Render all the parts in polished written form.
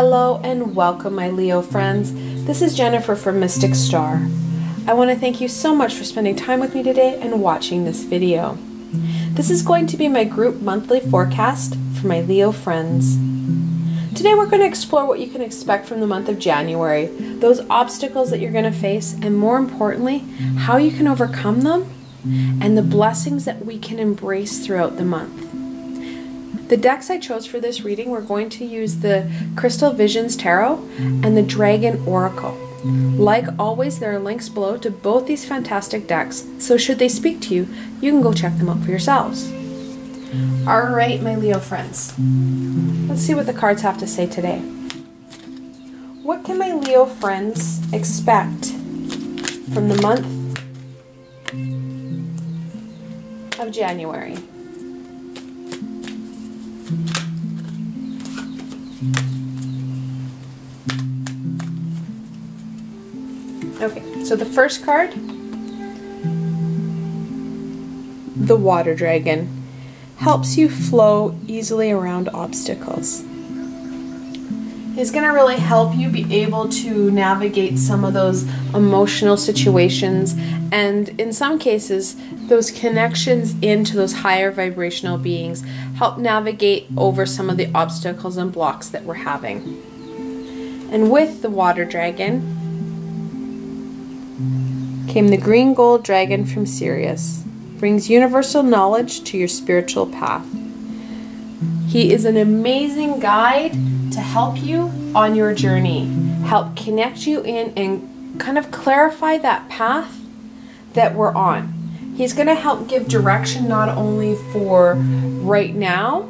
Hello and welcome, my Leo friends. This is Jennifer from Mystic Star. I want to thank you so much for spending time with me today and watching this video. This is going to be my group monthly forecast for my Leo friends. Today we're going to explore what you can expect from the month of January, those obstacles that you're going to face, and more importantly, how you can overcome them, and the blessings that we can embrace throughout the month. The decks I chose for this reading, we're going to use the Crystal Visions Tarot and the Dragon Oracle. Like always, there are links below to both these fantastic decks, so should they speak to you, you can go check them out for yourselves. Alright, my Leo friends, let's see what the cards have to say today. What can my Leo friends expect from the month of January? Okay, so the first card, the Water Dragon, helps you flow easily around obstacles. It's going to really help you be able to navigate some of those emotional situations, and in some cases, those connections into those higher vibrational beings help navigate over some of the obstacles and blocks that we're having. And with the Water Dragon came the Green Gold Dragon from Sirius. Brings universal knowledge to your spiritual path. He is an amazing guide to help you on your journey, help connect you in and kind of clarify that path that we're on. He's going to help give direction not only for right now,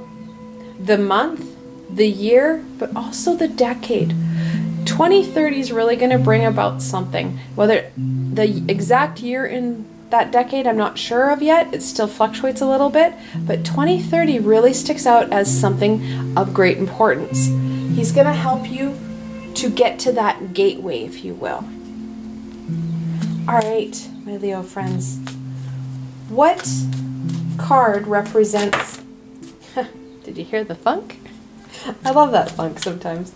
the month, the year, but also the decade. 2030 is really going to bring about something. Whether the exact year in that decade I'm not sure of yet, it still fluctuates a little bit, but 2030 really sticks out as something of great importance. He's going to help you to get to that gateway, if you will. Alright, my Leo friends, what card represents... Did you hear the funk? I love that funk sometimes.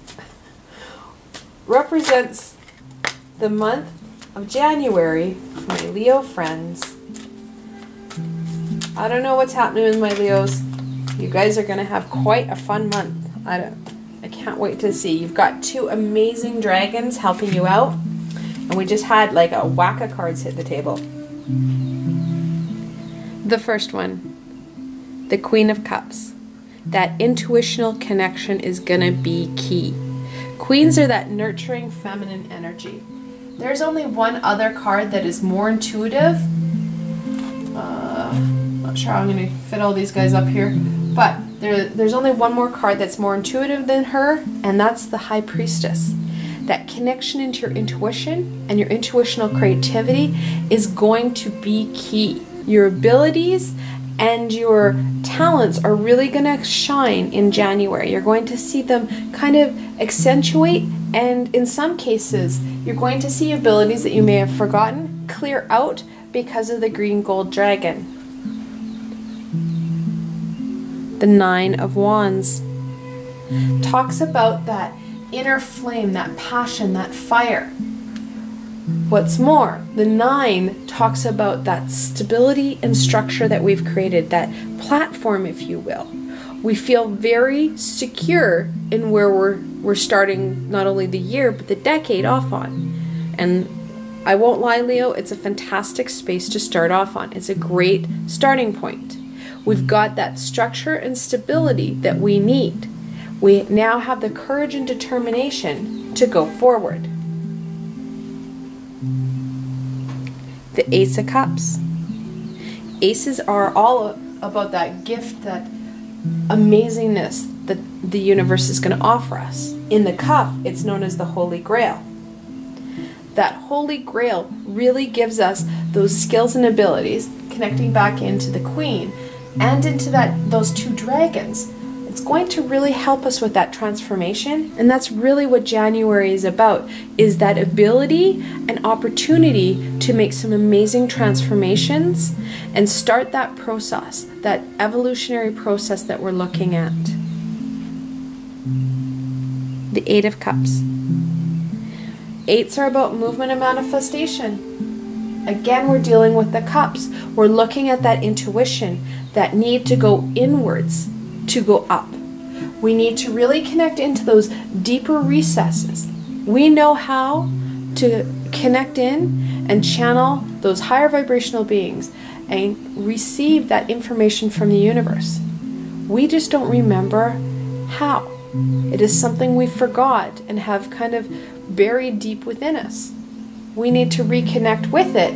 Represents the month of January for my Leo friends. I don't know what's happening with my Leos. You guys are going to have quite a fun month. I can't wait to see. You've got two amazing dragons helping you out. And we just had like a whack of cards hit the table. The first one, the Queen of Cups. That intuitional connection is going to be key. Queens are that nurturing feminine energy. There's only one other card that is more intuitive. Not sure how I'm going to fit all these guys up here. But there's only one more card that's more intuitive than her, and that's the High Priestess. That connection into your intuition and your intuitional creativity is going to be key. Your abilities and your talents are really going to shine in January. You're going to see them kind of accentuate, and in some cases you're going to see abilities that you may have forgotten clear out because of the Green Gold Dragon. The Nine of Wands talks about that inner flame, that passion, that fire. What's more, the Nine talks about that stability and structure that we've created, that platform, if you will. We feel very secure in where we're starting not only the year, but the decade off on. And I won't lie, Leo, it's a fantastic space to start off on. It's a great starting point. We've got that structure and stability that we need. We now have the courage and determination to go forward. The Ace of Cups. Aces are all about that gift, that amazingness that the universe is going to offer us. In the cup, it's known as the Holy Grail. That Holy Grail really gives us those skills and abilities, connecting back into the Queen and into those two dragons. It's going to really help us with that transformation, and that's really what January is about, is that ability and opportunity to make some amazing transformations and start that process, that evolutionary process that we're looking at. the Eight of Cups. Eights are about movement and manifestation. Again, we're dealing with the cups. We're looking at that intuition, that need to go inwards, to go up. We need to really connect into those deeper recesses. We know how to connect in and channel those higher vibrational beings and receive that information from the universe. We just don't remember how. It is something we forgot and have kind of buried deep within us. We need to reconnect with it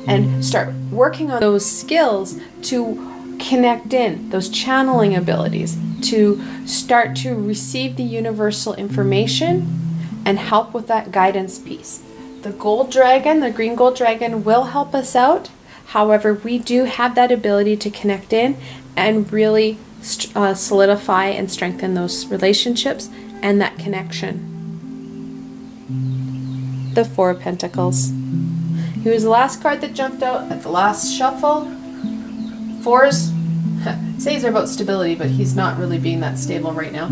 and start working on those skills to connect in, those channeling abilities, to start to receive the universal information and help with that guidance piece. The gold dragon, the green gold dragon, will help us out. However, we do have that ability to connect in and really solidify and strengthen those relationships and that connection. The Four of Pentacles. He was the last card that jumped out at the last shuffle. Fours say they're about stability, but he's not really being that stable right now.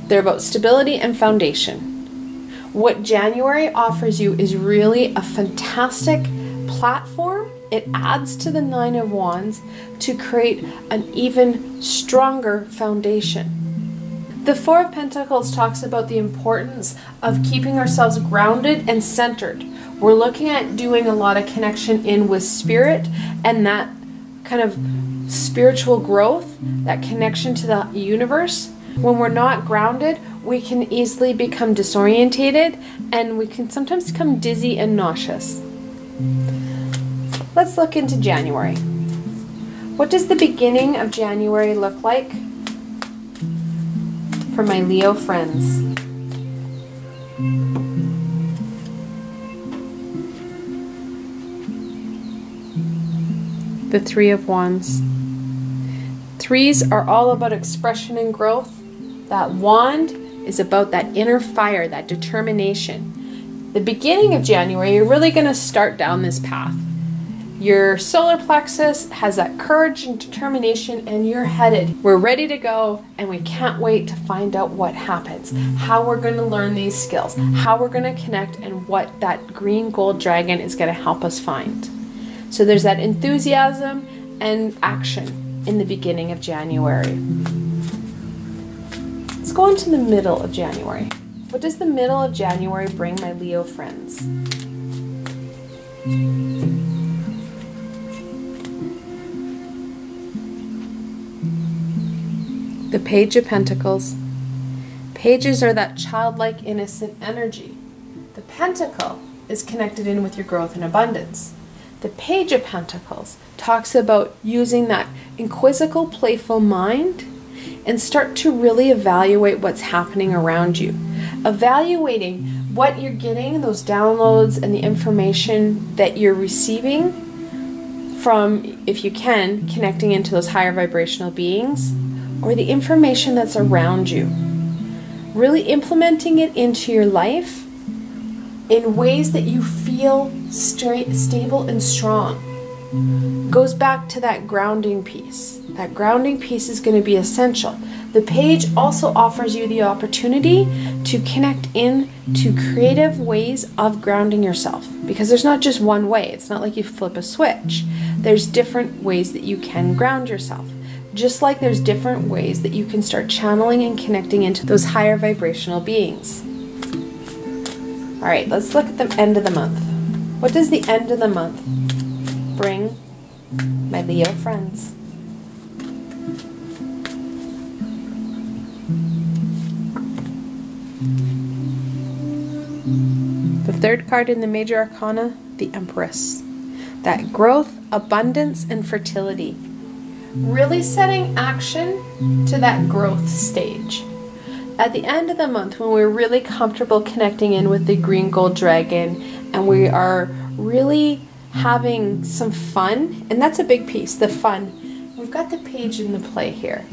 They're about stability and foundation. What January offers you is really a fantastic platform. It adds to the Nine of Wands to create an even stronger foundation. The Four of Pentacles talks about the importance of keeping ourselves grounded and centered. We're looking at doing a lot of connection in with spirit and that kind of spiritual growth, that connection to the universe. When we're not grounded, we can easily become disorientated and we can sometimes become dizzy and nauseous. Let's look into January. What does the beginning of January look like for my Leo friends? The Three of Wands. Threes are all about expression and growth. That wand is about that inner fire, that determination. The beginning of January, you're really going to start down this path. Your solar plexus has that courage and determination, and you're headed. We're ready to go, and we can't wait to find out what happens, how we're going to learn these skills, how we're going to connect, and what that green gold dragon is going to help us find. So there's that enthusiasm and action in the beginning of January. Let's go into the middle of January. What does the middle of January bring my Leo friends? The Page of Pentacles. Pages are that childlike, innocent energy. The Pentacle is connected in with your growth and abundance. The Page of Pentacles talks about using that inquisitive, playful mind and start to really evaluate what's happening around you. Evaluating what you're getting, those downloads and the information that you're receiving from, if you can, connecting into those higher vibrational beings, or the information that's around you. Really implementing it into your life in ways that you feel stable and strong. Goes back to that grounding piece. That grounding piece is going to be essential. The page also offers you the opportunity to connect in to creative ways of grounding yourself, because there's not just one way. It's not like you flip a switch. There's different ways that you can ground yourself. Just like there's different ways that you can start channeling and connecting into those higher vibrational beings. All right, let's look at the end of the month. What does the end of the month bring my Leo friends? The third card in the Major Arcana, the Empress. That growth, abundance, and fertility. Really setting action to that growth stage. At the end of the month, when we're really comfortable connecting in with the green gold dragon and we are really having some fun, and that's a big piece, the fun. We've got the page in the play here.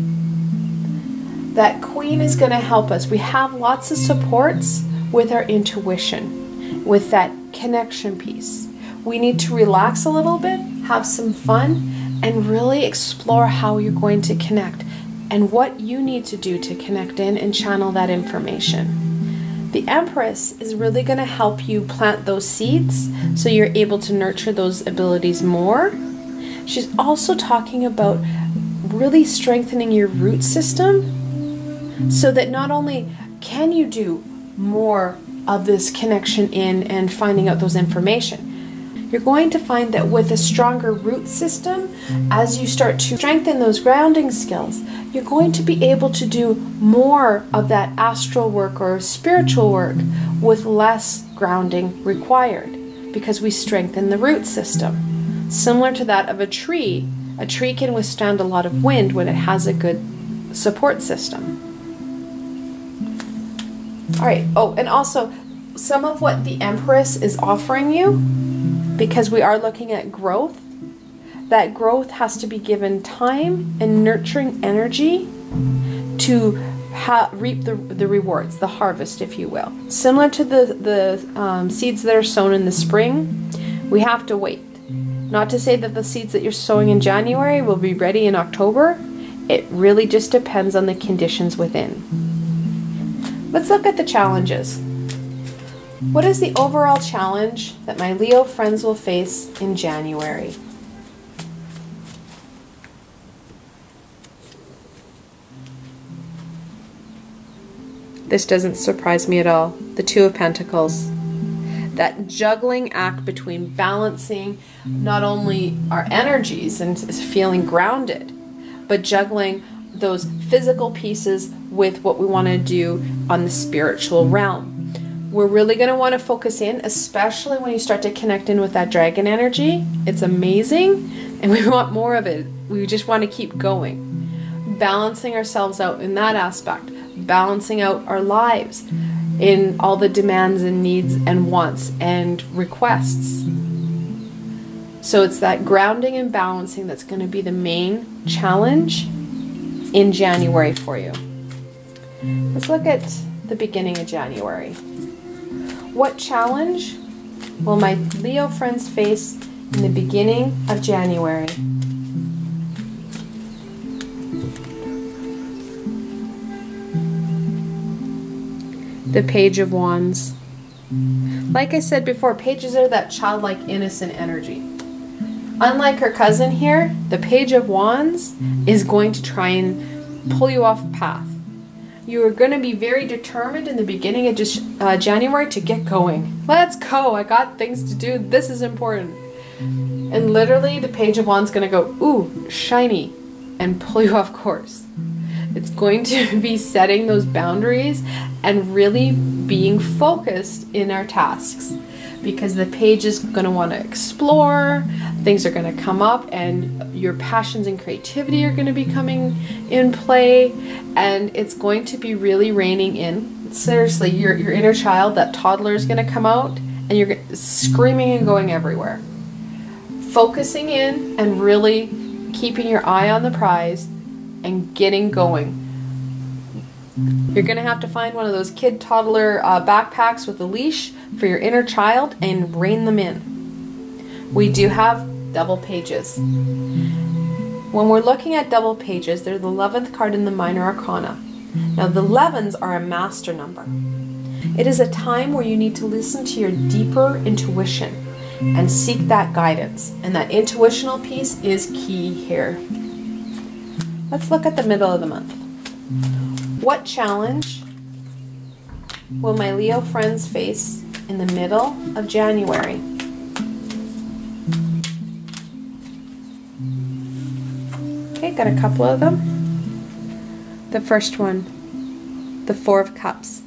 That queen is going to help us. We have lots of supports with our intuition, with that connection piece. We need to relax a little bit, have some fun, and really explore how you're going to connect. and what you need to do to connect in and channel that information. The Empress is really going to help you plant those seeds so you're able to nurture those abilities more. She's also talking about really strengthening your root system so that not only can you do more of this connection in and finding out those information, you're going to find that with a stronger root system, as you start to strengthen those grounding skills, you're going to be able to do more of that astral work or spiritual work with less grounding required because we strengthen the root system. Similar to that of a tree can withstand a lot of wind when it has a good support system. All right, oh, and also some of what the Empress is offering you, because we are looking at growth, that growth has to be given time and nurturing energy to reap the rewards, the harvest, if you will. Similar to the seeds that are sown in the spring, we have to wait. Not to say that the seeds that you're sowing in January will be ready in October. It really just depends on the conditions within. Let's look at the challenges. What is the overall challenge that my Leo friends will face in January? This doesn't surprise me at all. The Two of Pentacles. That juggling act between balancing not only our energies and feeling grounded, but juggling those physical pieces with what we want to do on the spiritual realm. We're really going to want to focus in, especially when you start to connect in with that dragon energy. It's amazing, and we want more of it. We just want to keep going. Balancing ourselves out in that aspect. Balancing out our lives in all the demands and needs and wants and requests. So it's that grounding and balancing that's going to be the main challenge in January for you. Let's look at the beginning of January. What challenge will my Leo friends face in the beginning of January? The Page of Wands. Like I said before, pages are that childlike, innocent energy. Unlike her cousin here, the Page of Wands is going to try and pull you off path. You are going to be very determined in the beginning of January to get going. Let's go. I got things to do. This is important. And literally the Page of Wands is going to go, ooh, shiny, and pull you off course. It's going to be setting those boundaries and really being focused in our tasks, because the page is going to want to explore, things are going to come up, and your passions and creativity are going to be coming in play, and it's going to be really reining in. Seriously, your inner child, that toddler, is going to come out, and you're screaming and going everywhere. Focusing in and really keeping your eye on the prize and getting going. You're going to have to find one of those kid toddler backpacks with a leash for your inner child and rein them in. We do have double pages. When we're looking at double pages, they're the 11th card in the Minor Arcana. Now the 11s are a master number. It is a time where you need to listen to your deeper intuition and seek that guidance. And that intuitional piece is key here. Let's look at the middle of the month. What challenge will my Leo friends face in the middle of January? Okay, got a couple of them. The first one, the Four of Cups.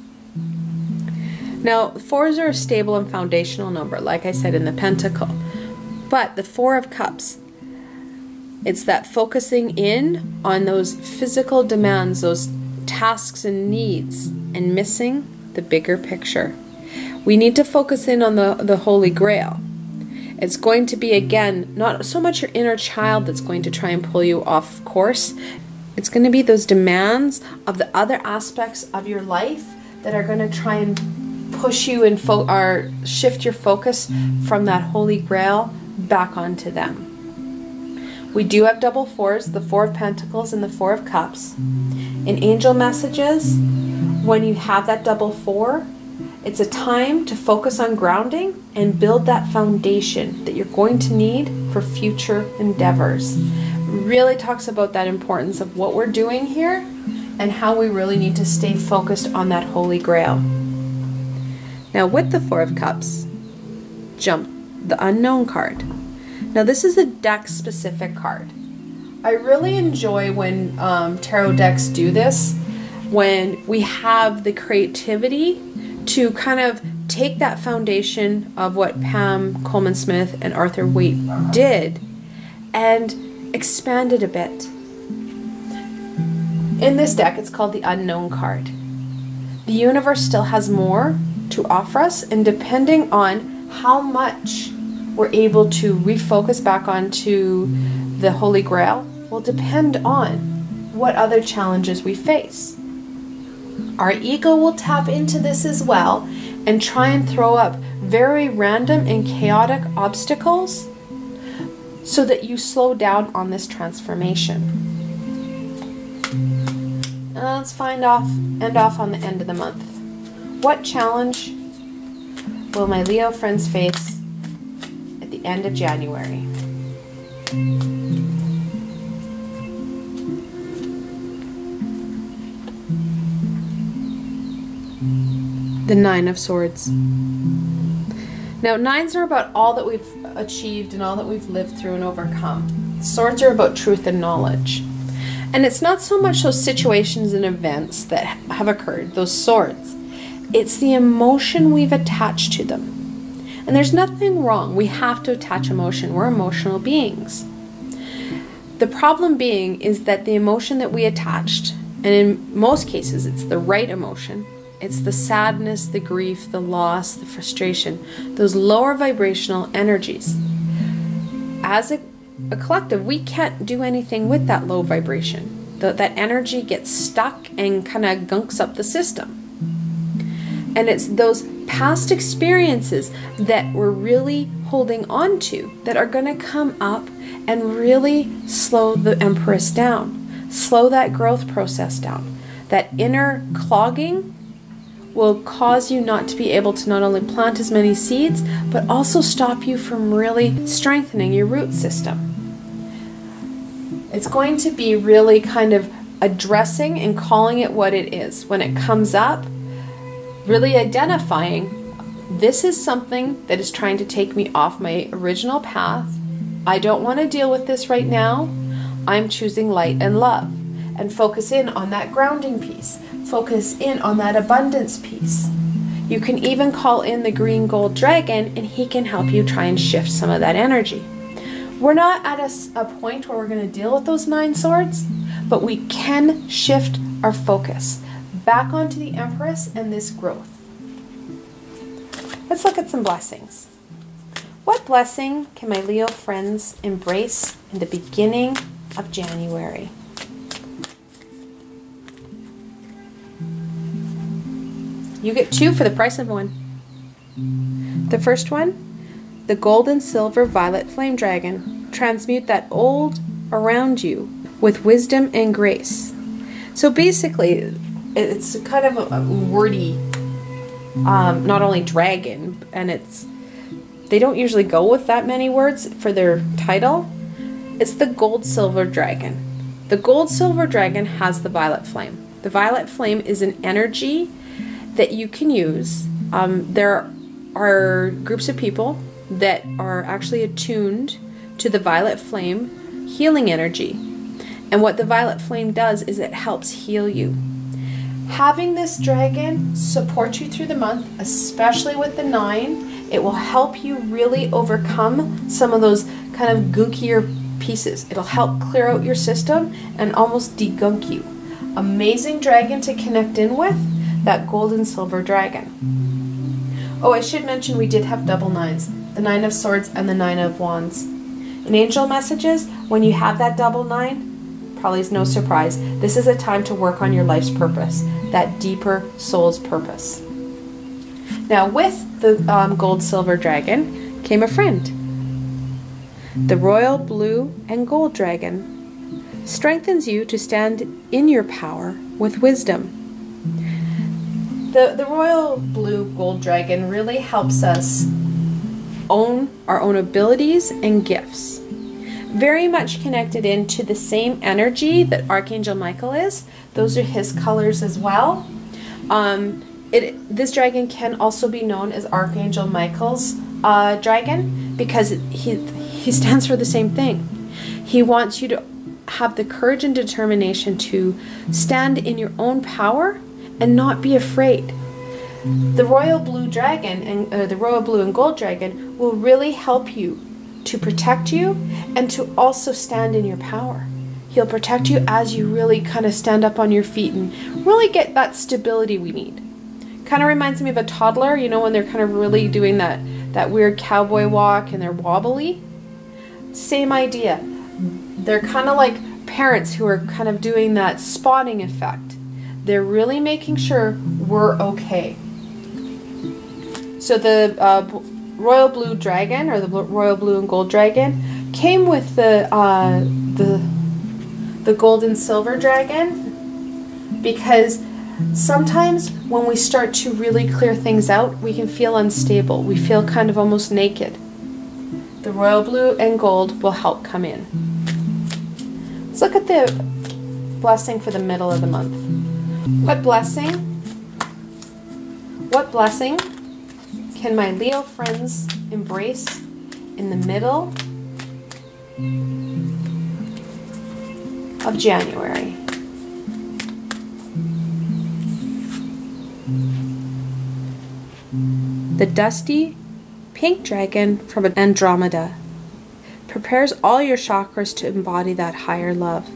Now, fours are a stable and foundational number, like I said in the Pentacle. But the Four of Cups, it's that focusing in on those physical demands, those tasks and needs, and missing the bigger picture. We need to focus in on the Holy Grail. It's going to be, again, not so much your inner child that's going to try and pull you off course. It's going to be those demands of the other aspects of your life that are going to try and push you and shift your focus from that Holy Grail back onto them. We do have double fours, the Four of Pentacles and the Four of Cups. In angel messages, when you have that double four, it's a time to focus on grounding and build that foundation that you're going to need for future endeavors. Really talks about that importance of what we're doing here and how we really need to stay focused on that Holy Grail. Now with the Four of Cups, jump the Unknown card. Now this is a deck specific card. I really enjoy when tarot decks do this, when we have the creativity to kind of take that foundation of what Pam Coleman Smith and Arthur Waite did and expand it a bit. In this deck, it's called the Unknown card. The universe still has more to offer us, and depending on how much we're able to refocus back onto the Holy Grail will depend on what other challenges we face. Our ego will tap into this as well and try and throw up very random and chaotic obstacles so that you slow down on this transformation. Let's end off on the end of the month. What challenge will my Leo friends face at the end of January? The Nine of Swords. Now, nines are about all that we've achieved and all that we've lived through and overcome. Swords are about truth and knowledge. And it's not so much those situations and events that have occurred, those swords. It's the emotion we've attached to them. And there's nothing wrong. We have to attach emotion. We're emotional beings. The problem being is that the emotion that we attached, and in most cases it's the right emotion, it's the sadness, the grief, the loss, the frustration, those lower vibrational energies. As a collective, we can't do anything with that low vibration. That energy gets stuck and kind of gunks up the system. And it's those past experiences that we're really holding on to that are going to come up and really slow the Empress down, slow that growth process down. That inner clogging will cause you not to be able to not only plant as many seeds, but also stop you from really strengthening your root system. It's going to be really kind of addressing and calling it what it is. When it comes up, really identifying, this is something that is trying to take me off my original path. I don't want to deal with this right now. I'm choosing light and love. And focus in on that grounding piece. Focus in on that abundance piece. You can even call in the green gold dragon and he can help you try and shift some of that energy. We're not at a point where we're going to deal with those nine swords, but we can shift our focus back onto the Empress and this growth. Let's look at some blessings. What blessing can my Leo friends embrace in the beginning of January? You get two for the price of one. The first one, the gold and silver violet flame dragon. Transmute that old around you with wisdom and grace. So basically, it's kind of a wordy, not only dragon, and they don't usually go with that many words for their title. It's the gold silver dragon. The gold silver dragon has the violet flame. The violet flame is an energy that you can use. There are groups of people that are actually attuned to the violet flame healing energy. And what the violet flame does is it helps heal you. Having this dragon support you through the month, especially with the 9, it will help you really overcome some of those kind of gunkier pieces. It'll help clear out your system and almost degunk you. Amazing dragon to connect in with. That gold and silver dragon. Oh, I should mention we did have double nines. The 9 of Swords and the 9 of Wands. In angel messages, when you have that double 9, probably is no surprise, this is a time to work on your life's purpose. That deeper soul's purpose. Now with the gold silver dragon came a friend. The royal blue and gold dragon strengthens you to stand in your power with wisdom. The royal blue gold dragon really helps us own our own abilities and gifts. Very much connected into the same energy that Archangel Michael is. Those are his colors as well. This dragon can also be known as Archangel Michael's dragon because he stands for the same thing. He wants you to have the courage and determination to stand in your own power and not be afraid. The royal blue dragon and the royal blue and gold dragon will really help you to protect you and to also stand in your power. He'll protect you as you really kind of stand up on your feet and really get that stability we need. Kind of reminds me of a toddler, you know, when they're kind of really doing that weird cowboy walk and they're wobbly. Same idea. They're kind of like parents who are kind of doing that spotting effect. They're really making sure we're okay. So the royal blue dragon, or the royal blue and gold dragon, came with the gold and silver dragon, because sometimes when we start to really clear things out, we can feel unstable. We feel kind of almost naked. The royal blue and gold will help come in. Let's look at the blessing for the middle of the month. What blessing can my Leo friends embrace in the middle of January? The dusty pink dragon from Andromeda prepares all your chakras to embody that higher love.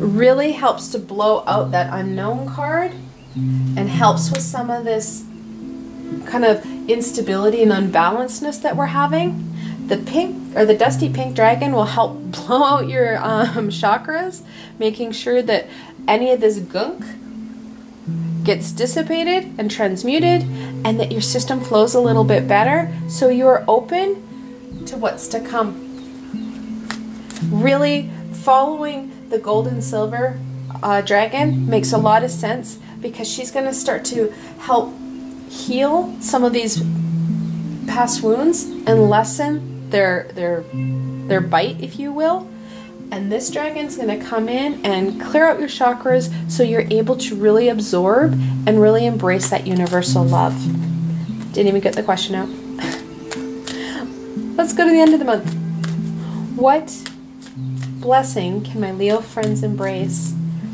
Really helps to blow out that unknown card and helps with some of this kind of instability and unbalancedness that we're having. The pink, or the dusty pink dragon, will help blow out your chakras, making sure that any of this gunk gets dissipated and transmuted, and that your system flows a little bit better, so you are open to what's to come. Really following the gold and silver dragon makes a lot of sense, because she's going to start to help heal some of these past wounds and lessen their bite, if you will. And this dragon's going to come in and clear out your chakras so you're able to really absorb and really embrace that universal love. Didn't even get the question out. Let's go to the end of the month. What blessing can my Leo friends embrace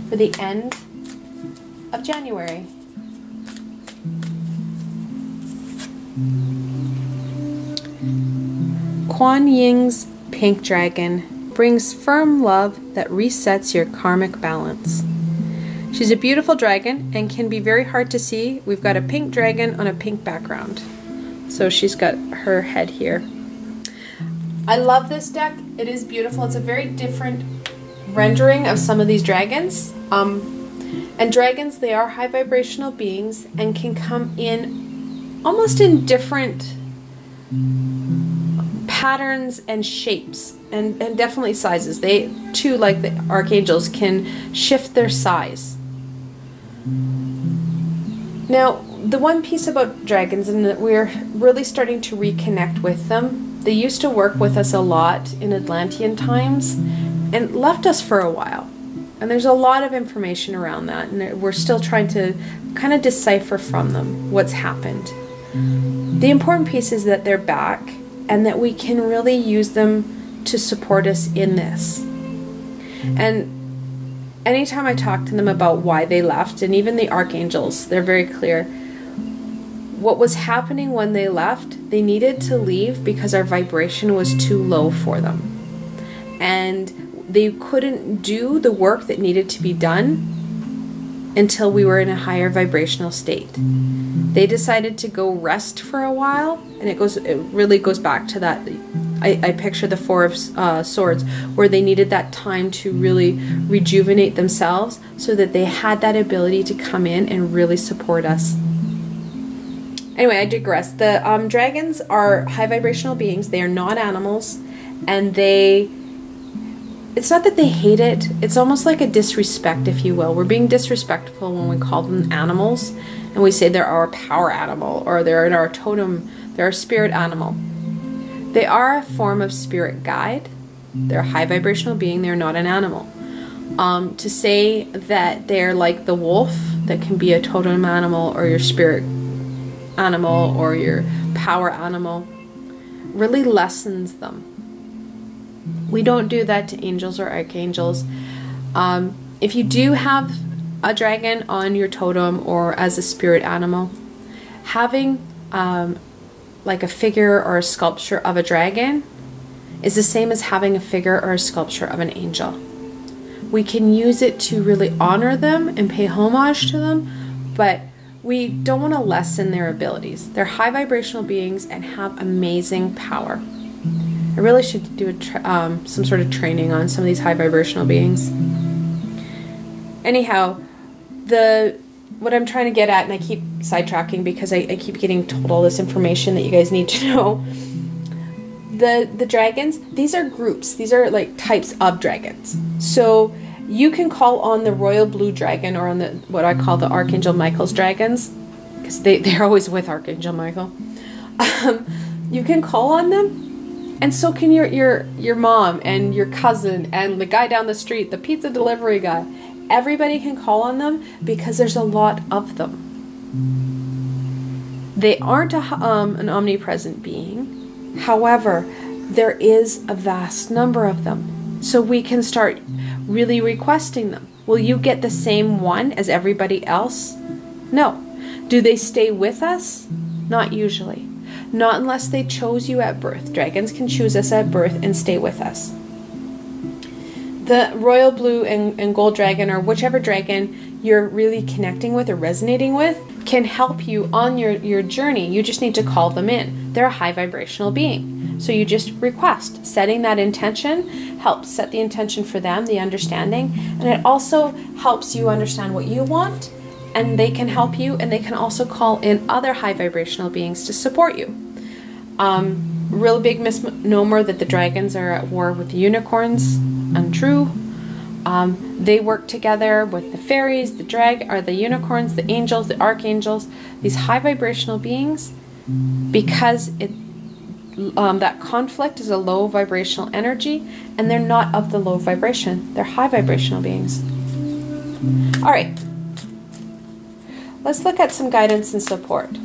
for the end of January? Kuan Ying's pink dragon brings firm love that resets your karmic balance. She's a beautiful dragon and can be very hard to see. We've got a pink dragon on a pink background. So she's got her head here. I love this deck. It is beautiful. It's a very different rendering of some of these dragons. And dragons, they are high vibrational beings and can come in almost in different patterns and shapes, and definitely sizes. They too, like the archangels, can shift their size. Now, the one piece about dragons, and that we're really starting to reconnect with them, they used to work with us a lot in Atlantean times and left us for a while. And there's a lot of information around that, and we're still trying to kind of decipher from them what's happened. The important piece is that they're back, and that we can really use them to support us in this. And anytime I talk to them about why they left, and even the archangels, they're very clear. What was happening when they left, they needed to leave because our vibration was too low for them. And they couldn't do the work that needed to be done until we were in a higher vibrational state. They decided to go rest for a while, and it really goes back to that. I picture the Four of Swords, where they needed that time to really rejuvenate themselves so that they had that ability to come in and really support us. Anyway, I digress. The dragons are high vibrational beings. They are not animals, and it's not that they hate it, it's almost like a disrespect, if you will. We're being disrespectful when we call them animals, and we say they're our power animal, or they're in our totem, they're our spirit animal. They are a form of spirit guide. They're a high vibrational being, they're not an animal. To say that they're like the wolf, that can be a totem animal, or your spirit animal, or your power animal, really lessens them. We don't do that to angels or archangels. If you do have a dragon on your totem or as a spirit animal, having like a figure or a sculpture of a dragon is the same as having a figure or a sculpture of an angel. We can use it to really honor them and pay homage to them, but we don't want to lessen their abilities. They're high vibrational beings and have amazing power. I really should do some sort of training on some of these high vibrational beings. Anyhow, what I'm trying to get at, and I keep sidetracking because I keep getting told all this information that you guys need to know. The dragons, these are groups. These are like types of dragons. So you can call on the royal blue dragon, or on what I call the Archangel Michael's dragons, because they're always with Archangel Michael. You can call on them, and so can your mom and your cousin and the guy down the street, the pizza delivery guy. Everybody can call on them because there's a lot of them. They aren't an omnipresent being. However, there is a vast number of them. So we can start really requesting them. Will you get the same one as everybody else? No. Do they stay with us? Not usually. Not unless they chose you at birth. Dragons can choose us at birth and stay with us. The royal blue and gold dragon, or whichever dragon you're really connecting with or resonating with, can help you on your journey. You just need to call them in. They're a high vibrational being. So you just request. Setting that intention helps set the intention for them, the understanding, and it also helps you understand what you want, and they can help you, and they can also call in other high vibrational beings to support you. Real big misnomer that the dragons are at war with the unicorns. Untrue. They work together with the fairies, the unicorns, the angels, the archangels, these high vibrational beings, because that conflict is a low vibrational energy, and they're not of the low vibration. They're high vibrational beings. All right. Let's look at some guidance and support.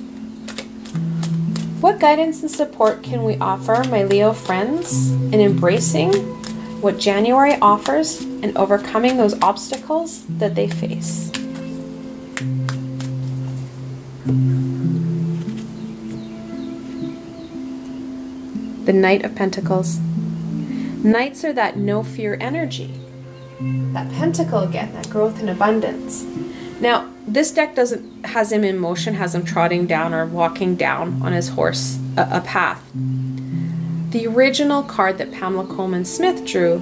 What guidance and support can we offer my Leo friends in embracing what January offers and overcoming those obstacles that they face? The Knight of Pentacles. Knights are that no fear energy. That pentacle again, that growth and abundance. Now, this deck has him in motion, has him trotting down or walking down on his horse, a path. The original card that Pamela Coleman Smith drew,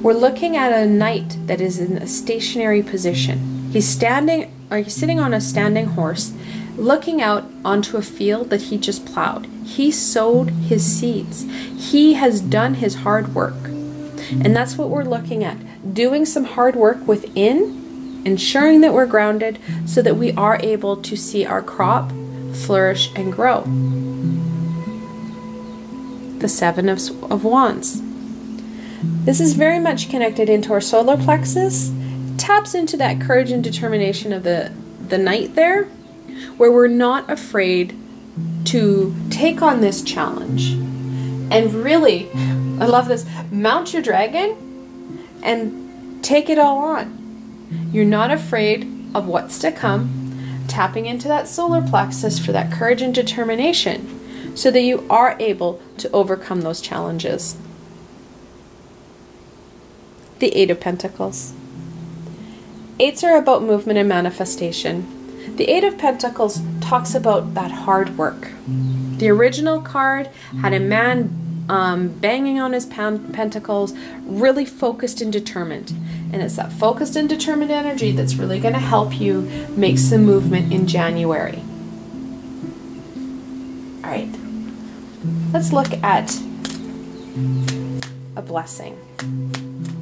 we're looking at a knight that is in a stationary position. He's sitting on a standing horse, looking out onto a field that he just plowed. He sowed his seeds. He has done his hard work. And that's what we're looking at. Doing some hard work within, ensuring that we're grounded so that we are able to see our crop flourish and grow. The Seven of Wands. This is very much connected into our solar plexus, taps into that courage and determination of the knight there, where we're not afraid to take on this challenge. And really, I love this, mount your dragon and take it all on. You're not afraid of what's to come, tapping into that solar plexus for that courage and determination so that you are able to overcome those challenges. The Eight of Pentacles. Eights are about movement and manifestation. The Eight of Pentacles talks about that hard work. The original card had a man banging on his pentacles, really focused and determined. And it's that focused and determined energy that's really going to help you make some movement in January. All right. Let's look at a blessing.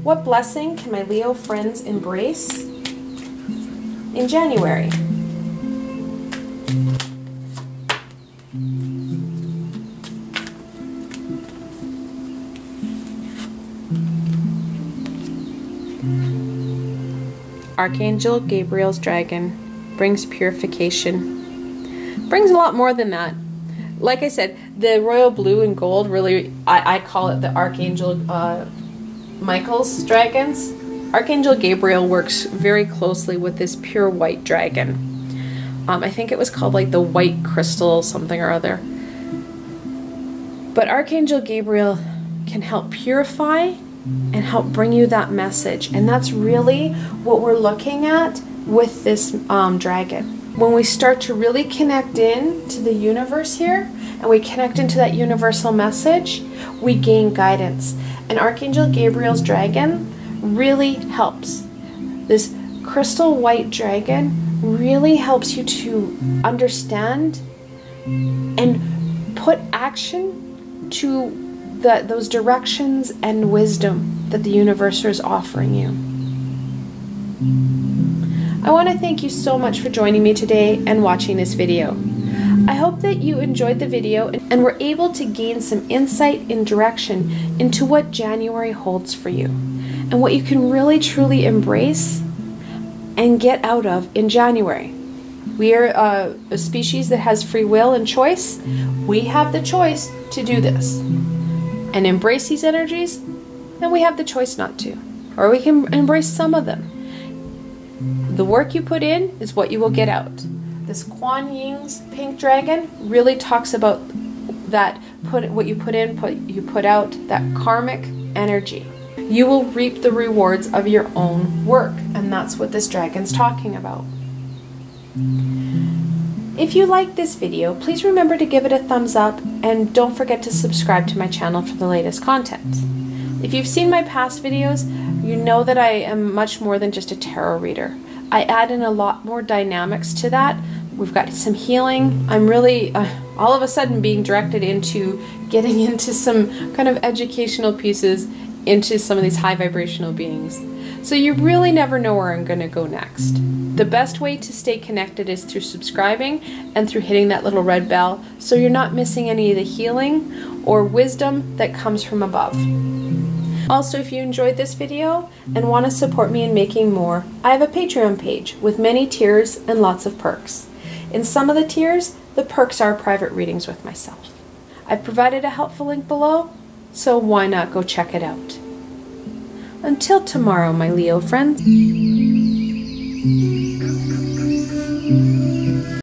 What blessing can my Leo friends embrace in January? Archangel Gabriel's dragon brings purification. Brings a lot more than that. Like I said, the royal blue and gold really, I call it the Archangel Michael's dragons. Archangel Gabriel works very closely with this pure white dragon. I think it was called like the white crystal something or other. But Archangel Gabriel can help purify and help bring you that message. And that's really what we're looking at with this dragon. When we start to really connect in to the universe here, and we connect into that universal message, we gain guidance. And Archangel Gabriel's dragon really helps. This crystal white dragon really helps you to understand and put action to those directions and wisdom that the universe is offering you. I want to thank you so much for joining me today and watching this video. I hope that you enjoyed the video and were able to gain some insight and direction into what January holds for you and what you can really truly embrace and get out of in January. We are a species that has free will and choice. We have the choice to do this and embrace these energies, and we have the choice not to. Or we can embrace some of them. The work you put in is what you will get out. This Kuan Yin's pink dragon really talks about that, what you put in, you put out, that karmic energy. You will reap the rewards of your own work, and that's what this dragon's talking about. If you liked this video, please remember to give it a thumbs up and don't forget to subscribe to my channel for the latest content. If you've seen my past videos, you know that I am much more than just a tarot reader. I add in a lot more dynamics to that. We've got some healing. I'm really all of a sudden being directed into getting into some kind of educational pieces into some of these high vibrational beings. So you really never know where I'm going to go next. The best way to stay connected is through subscribing and through hitting that little red bell so you're not missing any of the healing or wisdom that comes from above. Also, if you enjoyed this video and want to support me in making more, I have a Patreon page with many tiers and lots of perks. In some of the tiers, the perks are private readings with myself. I've provided a helpful link below, so why not go check it out? Until tomorrow, my Leo friends.